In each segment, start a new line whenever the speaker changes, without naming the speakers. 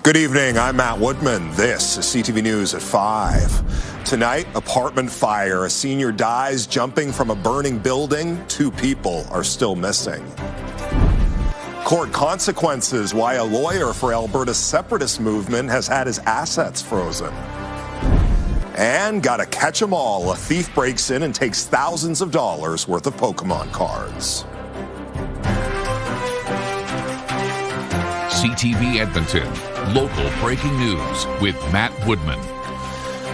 Good evening, I'm Matt Woodman. This is CTV News at 5. Tonight, apartment fire. A senior dies jumping from a burning building. 2 people are still missing. Court consequences, why a lawyer for Alberta's separatist movement has had his assets frozen. And gotta catch 'em all. A thief breaks in and takes thousands of dollars worth of Pokémon cards.
CTV Edmonton, local breaking news with Matt Woodman.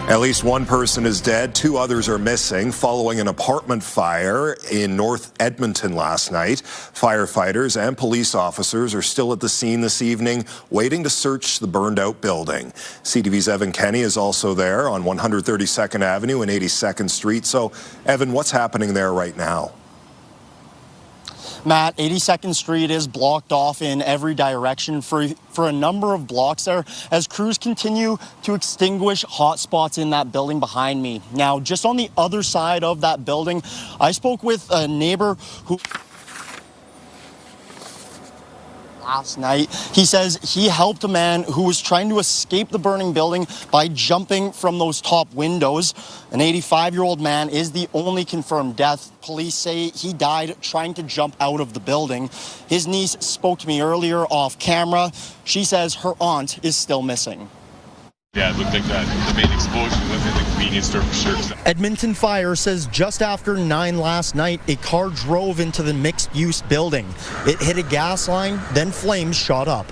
At least 1 person is dead, 2 others are missing following an apartment fire in North Edmonton last night. Firefighters and police officers are still at the scene this evening, waiting to search the burned out building. CTV's Evan Kenny is also there on 132nd Avenue and 82nd Street. So, Evan, what's happening there right now?
Matt, 82nd Street is blocked off in every direction for a number of blocks there as crews continue to extinguish hot spots in that building behind me. Now, just on the other side of that building, I spoke with a neighbor who last night. He says he helped a man who was trying to escape the burning building by jumping from those top windows. An 85-year-old man is the only confirmed death. Police say he died trying to jump out of the building. His niece spoke to me earlier off camera. She says her aunt is still missing.
Yeah, it looked like that. The main explosion was in the convenience store for sure.
Edmonton Fire says just after 9 last night, a car drove into the mixed-use building. It hit a gas line, then flames shot up.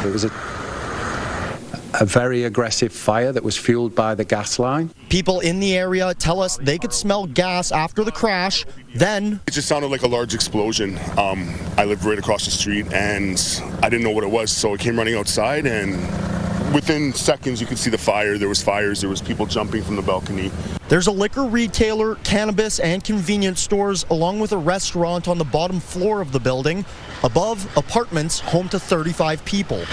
It was a very aggressive fire that was fueled by the gas line.
People in the area tell us they could smell gas after the crash. Then
it just sounded like a large explosion. I lived right across the street and I didn't know what it was, so I came running outside, and within seconds, you could see the fire. There was fires. There was people jumping from the balcony.
There's a liquor retailer, cannabis, and convenience stores, along with a restaurant on the bottom floor of the building. Above, apartments home to 35 people.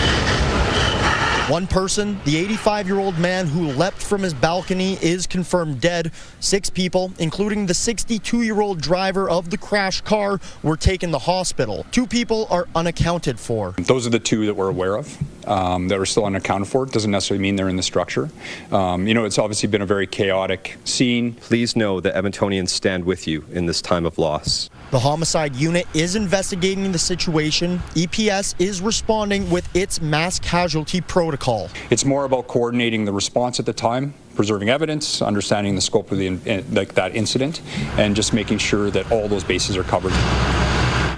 1 person, the 85-year-old man who leapt from his balcony, is confirmed dead. 6 people, including the 62-year-old driver of the crashed car, were taken to hospital. 2 people are unaccounted for.
Those are the 2 that we're aware of that are still unaccounted for. It doesn't necessarily mean they're in the structure. It's obviously been a very chaotic scene.
Please know that Edmontonians stand with you in this time of loss.
The homicide unit is investigating the situation. EPS is responding with its mass casualty protocol.
It's more about coordinating the response at the time, preserving evidence, understanding the scope of that incident, and just making sure that all those bases are covered.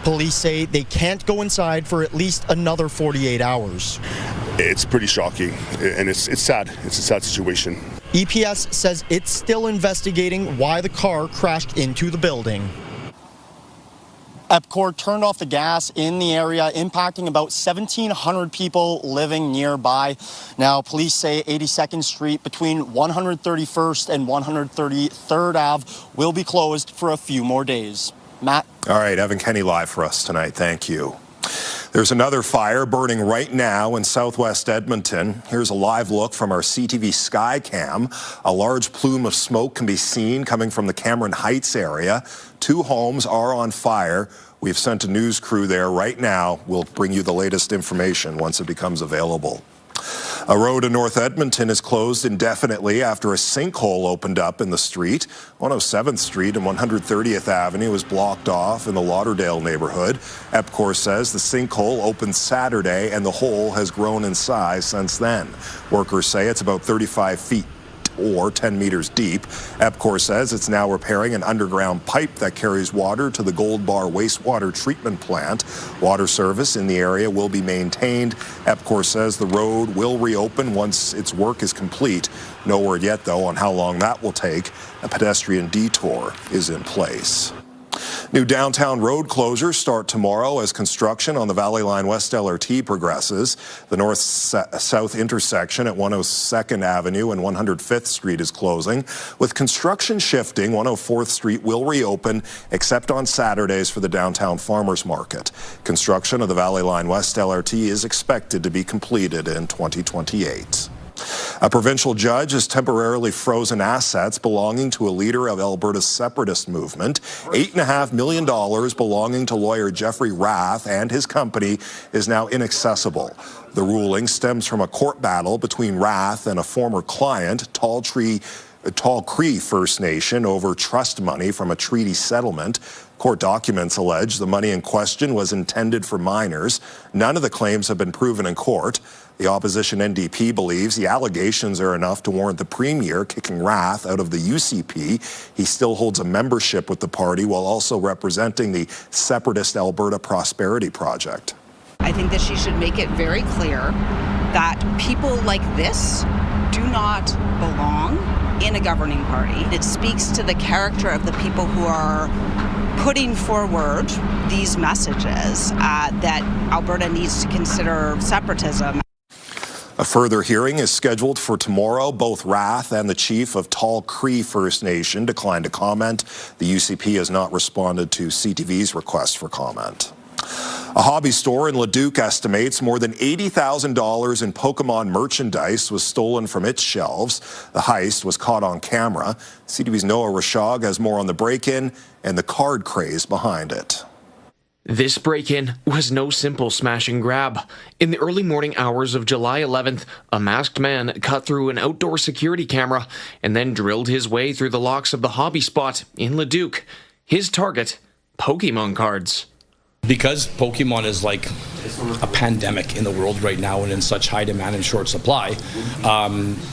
Police say they can't go inside for at least another 48 hours.
It's pretty shocking, and it's sad. It's a sad situation.
EPS says it's still investigating why the car crashed into the building. EPCOR turned off the gas in the area, impacting about 1,700 people living nearby. Now, police say 82nd Street between 131st and 133rd Ave will be closed for a few more days. Matt?
All right, Evan Kenny live for us tonight. Thank you. There's another fire burning right now in southwest Edmonton. Here's a live look from our CTV Skycam. A large plume of smoke can be seen coming from the Cameron Heights area. 2 homes are on fire. We've sent a news crew there right now. We'll bring you the latest information once it becomes available. A road in North Edmonton is closed indefinitely after a sinkhole opened up in the street. 107th Street and 130th Avenue is blocked off in the Lauderdale neighborhood. EPCOR says the sinkhole opened Saturday and the hole has grown in size since then. Workers say it's about 35 feet or 10 meters deep. EPCOR says it's now repairing an underground pipe that carries water to the Gold Bar wastewater treatment plant. Water service in the area will be maintained. EPCOR says the road will reopen once its work is complete. No word yet, though, on how long that will take. A pedestrian detour is in place. New downtown road closures start tomorrow as construction on the Valley Line West LRT progresses. The north-south intersection at 102nd Avenue and 105th Street is closing. With construction shifting, 104th Street will reopen, except on Saturdays for the downtown farmers market. Construction of the Valley Line West LRT is expected to be completed in 2028. A provincial judge has temporarily frozen assets belonging to a leader of Alberta's separatist movement. $8.5 million belonging to lawyer Jeffrey Rath and his company is now inaccessible. The ruling stems from a court battle between Rath and a former client, Tall Cree First Nation, over trust money from a treaty settlement. Court documents allege the money in question was intended for minors. None of the claims have been proven in court. The opposition NDP believes the allegations are enough to warrant the Premier kicking Rath out of the UCP. He still holds a membership with the party while also representing the separatist Alberta Prosperity Project.
I think that she should make it very clear that people like this do not belong in a governing party. It speaks to the character of the people who are putting forward these messages that Alberta needs to consider separatism.
A further hearing is scheduled for tomorrow. Both Rath and the chief of Tall Cree First Nation declined to comment. The UCP has not responded to CTV's request for comment. A hobby store in Leduc estimates more than $80,000 in Pokémon merchandise was stolen from its shelves. The heist was caught on camera. CTV's Noah Rashog has more on the break-in and the card craze behind it.
This break-in was no simple smash and grab. In the early morning hours of July 11th, a masked man cut through an outdoor security camera and then drilled his way through the locks of the hobby spot in Leduc. His target, Pokémon cards.
Because Pokemon is like a pandemic in the world right now and in such high demand and short supply,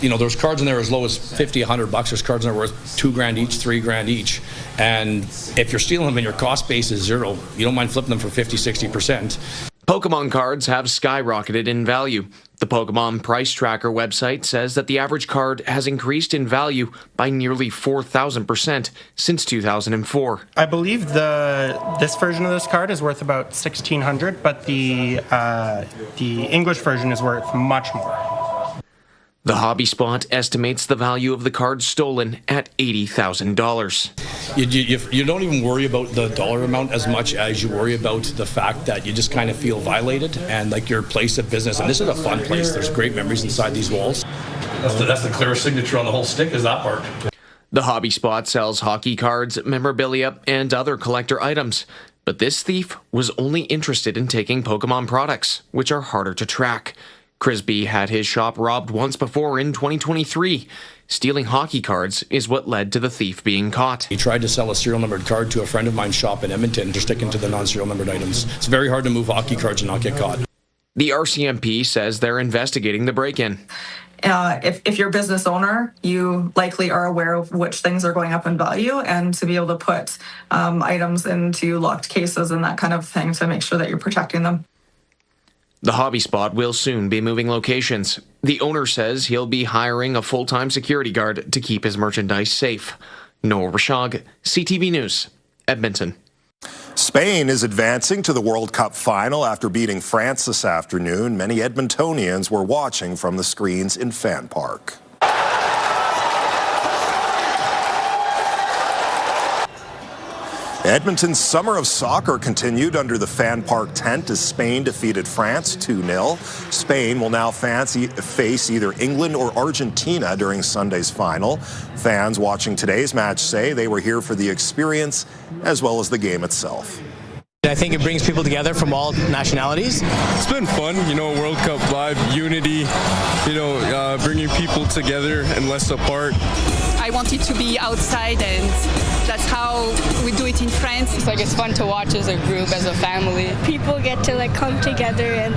there's cards in there as low as $50, $100. There's cards in there worth $2,000 each, $3,000 each. And if you're stealing them and your cost base is zero, you don't mind flipping them for 50, 60%.
Pokemon cards have skyrocketed in value. The Pokemon Price Tracker website says that the average card has increased in value by nearly 4,000% since 2004.
I believe this version of this card is worth about $1,600, but the English version is worth much more.
The Hobby Spot estimates the value of the cards stolen at $80,000.
You don't even worry about the dollar amount as much as you worry about the fact that you just kind of feel violated and like your place of business. And this is a fun place. There's great memories inside these walls. That's the clearest signature on the whole stick is that part.
The Hobby Spot sells hockey cards, memorabilia, and other collector items. But this thief was only interested in taking Pokemon products, which are harder to track. Crisby had his shop robbed once before in 2023. Stealing hockey cards is what led to the thief being caught.
He tried to sell a serial numbered card to a friend of mine's shop in Edmonton. They're sticking to the non-serial numbered items. It's very hard to move hockey cards and not get caught.
The RCMP says they're investigating the break-in.
If you're a business owner, you likely are aware of which things are going up in value, and to be able to put items into locked cases and that kind of thing to make sure that you're protecting them.
The Hobby Spot will soon be moving locations. The owner says he'll be hiring a full-time security guard to keep his merchandise safe. Noah Rashog, CTV News, Edmonton.
Spain is advancing to the World Cup final after beating France this afternoon. Many Edmontonians were watching from the screens in Fan Park. Edmonton's summer of soccer continued under the Fan Park tent as Spain defeated France 2-0. Spain will now face either England or Argentina during Sunday's final. Fans watching today's match say they were here for the experience as well as the game itself.
I think it brings people together from all nationalities.
It's been fun, World Cup vibe, unity, bringing people together and less apart.
I wanted to be outside, and that's how we do it in France.
It's fun to watch as a group, as a family.
People get to come together and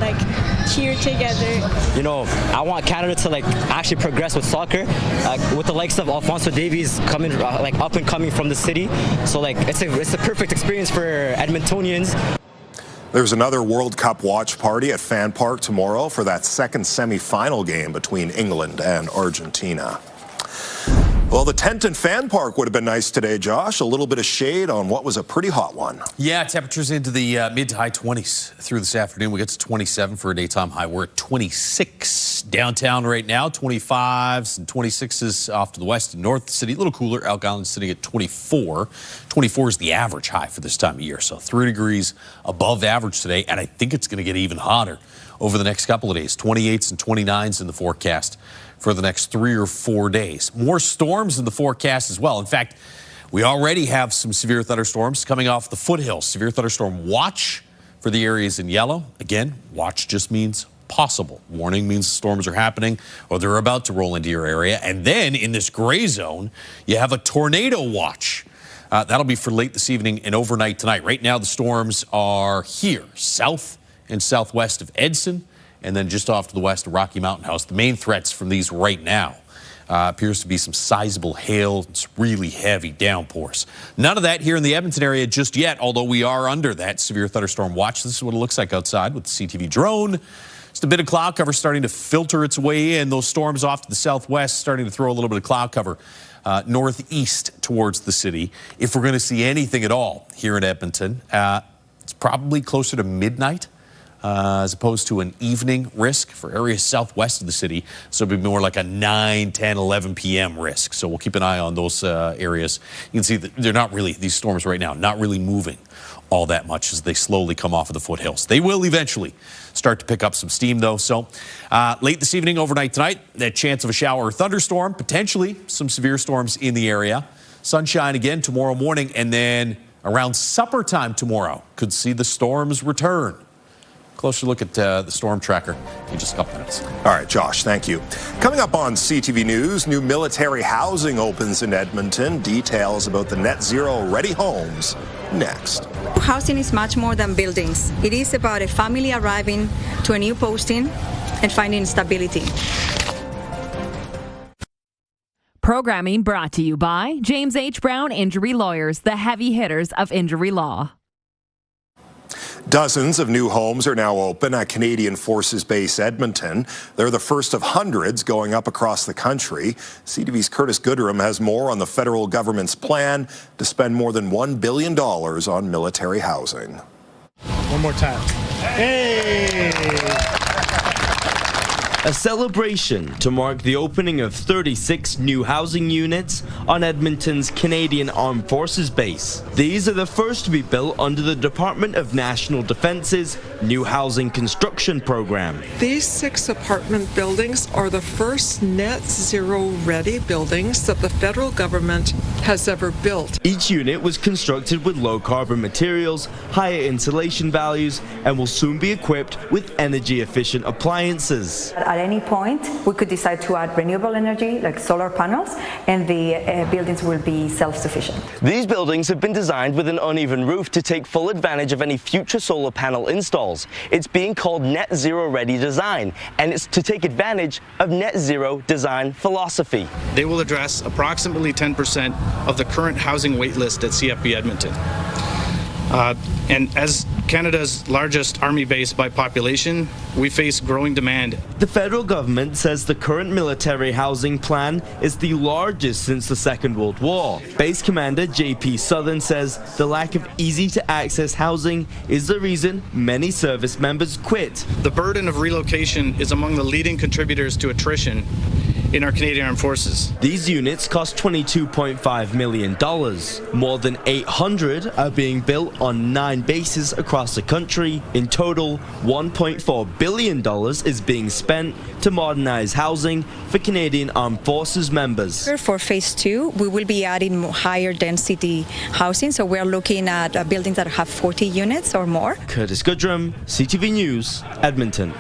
cheer together.
I want Canada to actually progress with soccer, with the likes of Alphonso Davies coming up and coming from the city. So it's a perfect experience for Edmontonians.
There's another World Cup watch party at Fan Park tomorrow for that second semi-final game between England and Argentina. Well, the tent in Fan Park would have been nice today, Josh. A little bit of shade on what was a pretty hot one.
Yeah, temperatures into the mid to high 20s through this afternoon. We get to 27 for a daytime high. We're at 26 downtown right now, 25s and 26s off to the west and north of the city. A little cooler. Elk Island sitting at 24. 24 is the average high for this time of year, so 3 degrees above average today, and I think it's going to get even hotter over the next couple of days. 28s and 29s in the forecast for the next 3 or 4 days. More storms in the forecast as well. In fact, we already have some severe thunderstorms coming off the foothills. Severe thunderstorm watch for the areas in yellow. Again, watch just means possible. Warning means storms are happening or they're about to roll into your area. And then in this gray zone, you have a tornado watch. That'll be for late this evening and overnight tonight. Right now, the storms are here, south and southwest of Edson, and then just off to the west of Rocky Mountain House. The main threats from these right now appears to be some sizable hail. It's really heavy downpours. None of that here in the Edmonton area just yet, although we are under that severe thunderstorm watch. This is what it looks like outside with the CTV drone. Just a bit of cloud cover starting to filter its way in. Those storms off to the southwest starting to throw a little bit of cloud cover northeast towards the city. If we're going to see anything at all here in Edmonton, it's probably closer to midnight as opposed to an evening risk for areas southwest of the city. So it'd be more like a 9, 10, 11 p.m. risk. So we'll keep an eye on those areas. You can see that they're not really, these storms right now, not really moving all that much as they slowly come off of the foothills. They will eventually start to pick up some steam, though. So late this evening, overnight tonight, that chance of a shower or thunderstorm, potentially some severe storms in the area. Sunshine again tomorrow morning, and then around supper time tomorrow, could see the storms return. Closer look at the storm tracker in just a couple minutes.
All right, Josh, thank you. Coming up on CTV News, new military housing opens in Edmonton. Details about the net zero ready homes next.
Housing is much more than buildings. It is about a family arriving to a new posting and finding stability.
Programming brought to you by James H. Brown Injury Lawyers, the heavy hitters of injury law.
Dozens of new homes are now open at Canadian Forces Base Edmonton. They're the first of hundreds going up across the country. CTV's Curtis Goodrum has more on the federal government's plan to spend more than $1 billion on military housing.
One more time. Hey!
A celebration to mark the opening of 36 new housing units on Edmonton's Canadian Armed Forces Base. These are the first to be built under the Department of National Defence's new housing construction program.
These 6 apartment buildings are the first net zero ready buildings that the federal government has ever built.
Each unit was constructed with low carbon materials, higher insulation values, and will soon be equipped with energy efficient appliances.
At any point, we could decide to add renewable energy like solar panels, and the buildings will be self-sufficient.
These buildings have been designed with an uneven roof to take full advantage of any future solar panel installs. It's being called Net Zero Ready Design, and it's to take advantage of Net Zero design philosophy.
They will address approximately 10% of the current housing wait list at CFB Edmonton. And as Canada's largest army base by population, we face growing demand.
The federal government says the current military housing plan is the largest since the Second World War. Base Commander J.P. Southern says the lack of easy-to-access housing is the reason many service members quit.
The burden of relocation is among the leading contributors to attrition in our Canadian Armed Forces.
These units cost $22.5 million. More than 800 are being built on 9 bases across the country. In total, $1.4 billion is being spent to modernize housing for Canadian Armed Forces members.
For phase 2, we will be adding higher density housing, so we're looking at buildings that have 40 units or more.
Curtis Goodrum, CTV News, Edmonton.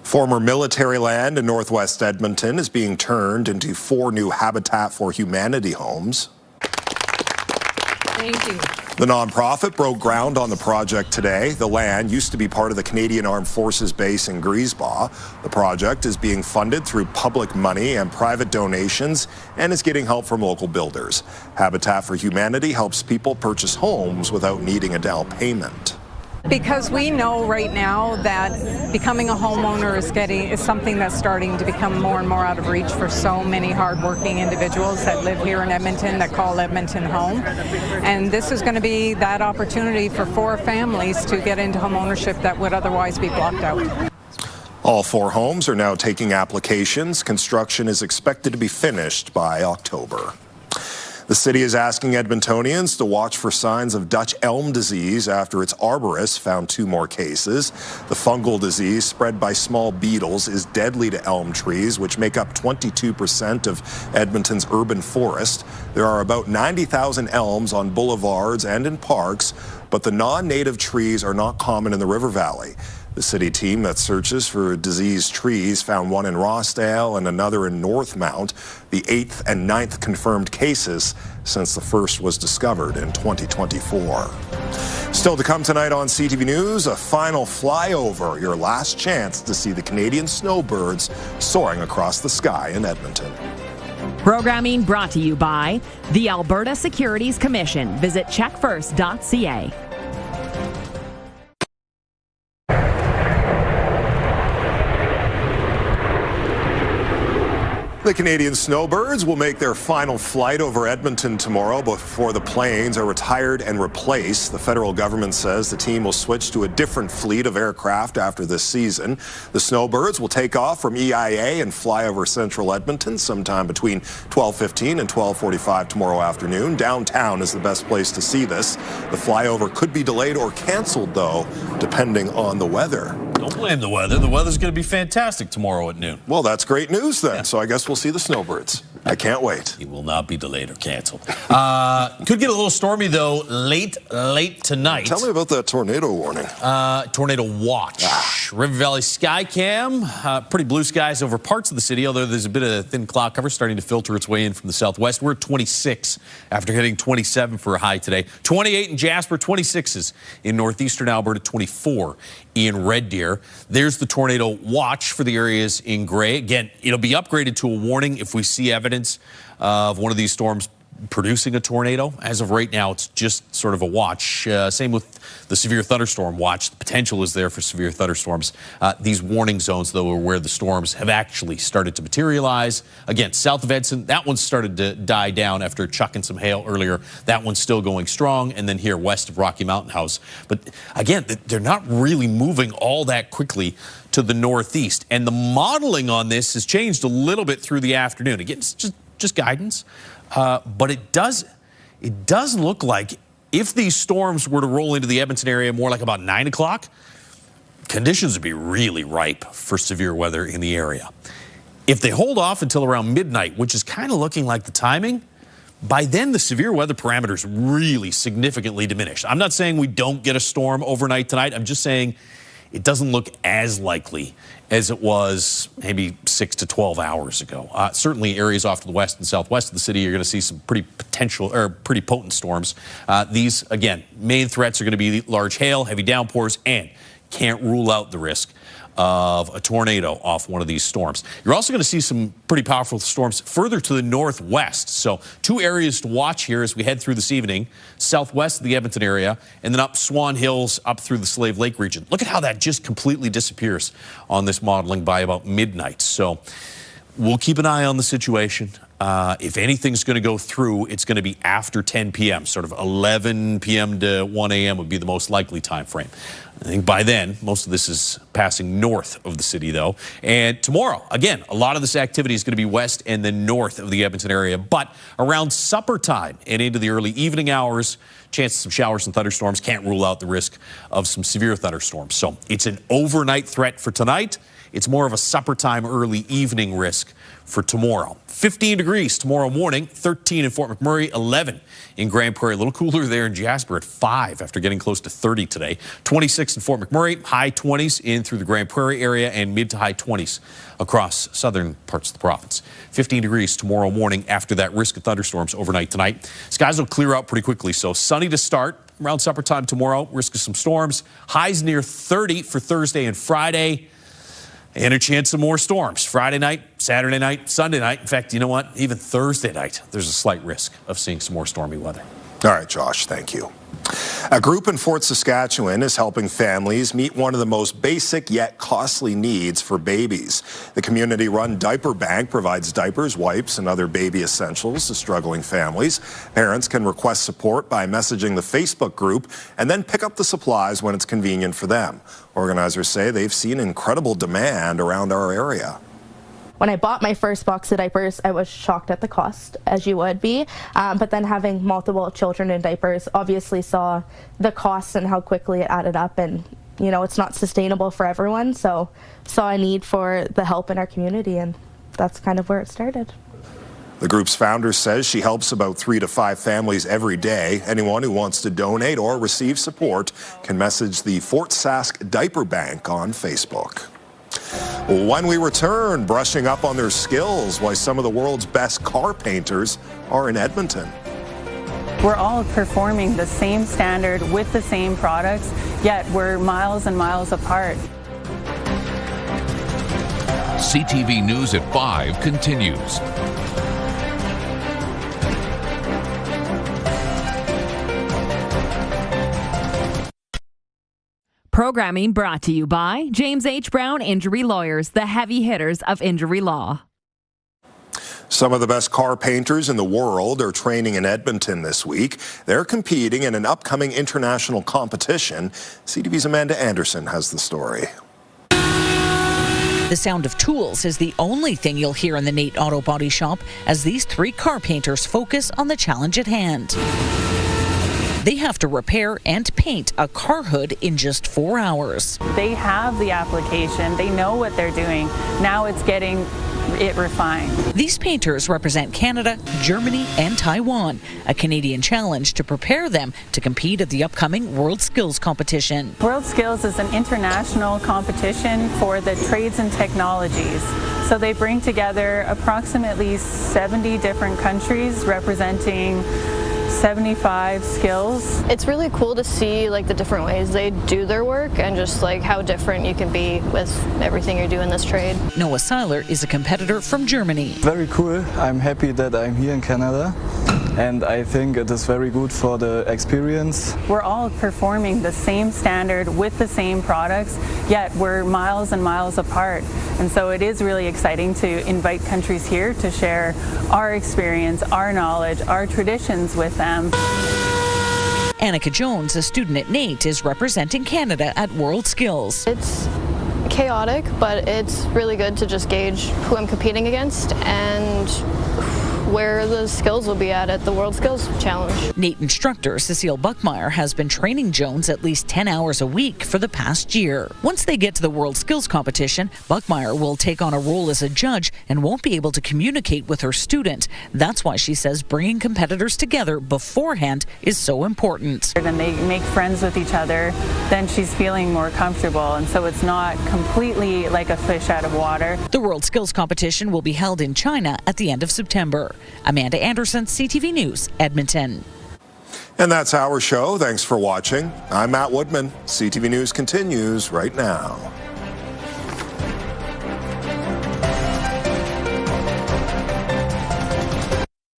Former military land in northwest Edmonton is being turned into 4 new Habitat for Humanity homes.
Thank you.
The nonprofit broke ground on the project today. The land used to be part of the Canadian Armed Forces Base in Griesbach. The project is being funded through public money and private donations and is getting help from local builders. Habitat for Humanity helps people purchase homes without needing a down payment.
Because we know right now that becoming a homeowner is something that's starting to become more and more out of reach for so many hardworking individuals that live here in Edmonton, that call Edmonton home. And this is going to be that opportunity for 4 families to get into home ownership that would otherwise be blocked out.
All 4 homes are now taking applications. Construction is expected to be finished by October. The city is asking Edmontonians to watch for signs of Dutch elm disease after its arborist found 2 more cases. The fungal disease spread by small beetles is deadly to elm trees, which make up 22% of Edmonton's urban forest. There are about 90,000 elms on boulevards and in parks, but the non-native trees are not common in the river valley. The city team that searches for diseased trees found one in Rossdale and another in Northmount, the 8th and 9th confirmed cases since the first was discovered in 2024. Still to come tonight on CTV News, a final flyover, your last chance to see the Canadian Snowbirds soaring across the sky in Edmonton.
Programming brought to you by the Alberta Securities Commission. Visit checkfirst.ca.
The Canadian Snowbirds will make their final flight over Edmonton tomorrow before the planes are retired and replaced. The federal government says the team will switch to a different fleet of aircraft after this season. The Snowbirds will take off from EIA and fly over central Edmonton sometime between 12:15 and 12:45 tomorrow afternoon. Downtown is the best place to see this. The flyover could be delayed or canceled, though, depending on the weather.
Don't blame the weather. The weather's going to be fantastic tomorrow at noon.
Well, that's great news then. Yeah. So I guess we'll see the Snowbirds. I can't wait.
It will not be delayed or canceled. Could get a little stormy, though, late tonight.
Tell me about that tornado warning.
Tornado watch. River Valley Skycam. Pretty blue skies over parts of the city, although there's a bit of thin cloud cover starting to filter its way in from the southwest. We're at 26 after hitting 27 for a high today. 28 in Jasper, 26s in northeastern Alberta, 24 in Red Deer. There's the tornado watch for the areas in gray. Again, it'll be upgraded to a warning if we see evidence of one of these storms producing a tornado. As of right now, it's just sort of a watch. Same with the severe thunderstorm watch. The potential is there for severe thunderstorms. These warning zones, though, are where the storms have actually started to materialize. Again, south of Edson, that one started to die down after chucking some hail earlier. That one's still going strong. And then here west of Rocky Mountain House. But again, they're not really moving all that quickly to the northeast. And the modeling on this has changed a little bit through the afternoon. Again, it's just guidance. But it does look like if these storms were to roll into the Edmonton area more like about 9 o'clock, conditions would be really ripe for severe weather in the area. If they hold off until around midnight, which is kind of looking like the timing, by then the severe weather parameters really significantly diminished. I'm not saying we don't get a storm overnight tonight. I'm just saying it doesn't look as likely as it was maybe 6 to 12 hours ago. Certainly areas off to the west and southwest of the city, you're going to see some pretty potent storms. These, again, main threats are going to be large hail, heavy downpours, and can't rule out the risk of a tornado off one of these storms. You're also going to see some pretty powerful storms further to the northwest. So 2 areas to watch here as we head through this evening, southwest of the Edmonton area, and then up Swan Hills, up through the Slave Lake region. Look at how that just completely disappears on this modeling by about midnight. So we'll keep an eye on the situation. If anything's going to go through, it's going to be after 10 p.m., sort of 11 p.m. to 1 a.m. would be the most likely time frame. I think by then, most of this is passing north of the city, though. And tomorrow, again, a lot of this activity is going to be west and then north of the Edmonton area. But around supper time and into the early evening hours, chance of some showers and thunderstorms. Can't rule out the risk of some severe thunderstorms. So it's an overnight threat for tonight. It's more of a supper time, early evening risk for tomorrow. 15 degrees tomorrow morning, 13 in Fort McMurray, 11 in Grand Prairie. A little cooler there in Jasper at 5 after getting close to 30 today. 26 in Fort McMurray, high 20s in through the Grand Prairie area, and mid to high 20s across southern parts of the province. 15 degrees tomorrow morning after that risk of thunderstorms overnight tonight. Skies will clear out pretty quickly, so sunny to start. Around supper time tomorrow, risk of some storms. Highs near 30 for Thursday and Friday. And a chance of more storms Friday night, Saturday night, Sunday night. In fact, you know what? Even Thursday night, there's a slight risk of seeing some more stormy weather.
All right, Josh, thank you. A group in Fort Saskatchewan is helping families meet one of the most basic yet costly needs for babies. The community-run Diaper Bank provides diapers, wipes, and other baby essentials to struggling families. Parents can request support by messaging the Facebook group and then pick up the supplies when it's convenient for them. Organizers say they've seen incredible demand around our area.
when I bought my first box of diapers, I was shocked at the cost, as you would be. But then having multiple children in diapers, obviously saw the cost and how quickly it added up, and it's not sustainable for everyone. So saw a need for the help in our community, and that's kind of where it started.
The group's founder says she helps about 3 to 5 families every day. Anyone who wants to donate or receive support can message the Fort Sask Diaper Bank on Facebook. When we return, brushing up on their skills, why some of the world's best car painters are in Edmonton.
We're all performing the same standard with the same products, yet we're miles and miles apart.
CTV News at 5 continues.
Programming brought to you by James H. Brown Injury Lawyers, the heavy hitters of injury law.
Some of the best car painters in the world are training in Edmonton this week. They're competing in an upcoming international competition. CTV's Amanda Anderson has the story.
The sound of tools is the only thing you'll hear in the Nate Auto Body Shop as these 3 car painters focus on the challenge at hand. They have to repair and paint a car hood in just 4 hours.
They have the application. They know what they're doing. Now it's getting it refined.
These painters represent Canada, Germany, and Taiwan, a Canadian challenge to prepare them to compete at the upcoming World Skills Competition.
World Skills is an international competition for the trades and technologies. So they bring together approximately 70 different countries representing 75 skills.
It's really cool to see the different ways they do their work and just how different you can be with everything you do in this trade.
Noah Seiler is a competitor from Germany.
Very cool. I'm happy that I'm here in Canada, and I think it is very good for the experience.
We're all performing the same standard with the same products, yet we're miles and miles apart. And so it is really exciting to invite countries here to share our experience, our knowledge, our traditions with them.
Annika Jones, a student at NATE, is representing Canada at World Skills.
It's chaotic, but it's really good to just gauge who I'm competing against and where the skills will be at the World Skills Challenge.
NATE instructor Cecile Buckmeyer has been training Jones at least 10 hours a week for the past year. Once they get to the World Skills Competition, Buckmeyer will take on a role as a judge and won't be able to communicate with her student. That's why she says bringing competitors together beforehand is so important.
When they make friends with each other, then she's feeling more comfortable, and so it's not completely like a fish out of water.
The World Skills Competition will be held in China at the end of September. Amanda Anderson, CTV News, Edmonton.
And that's our show. Thanks for watching. I'm Matt Woodman. CTV News continues right now.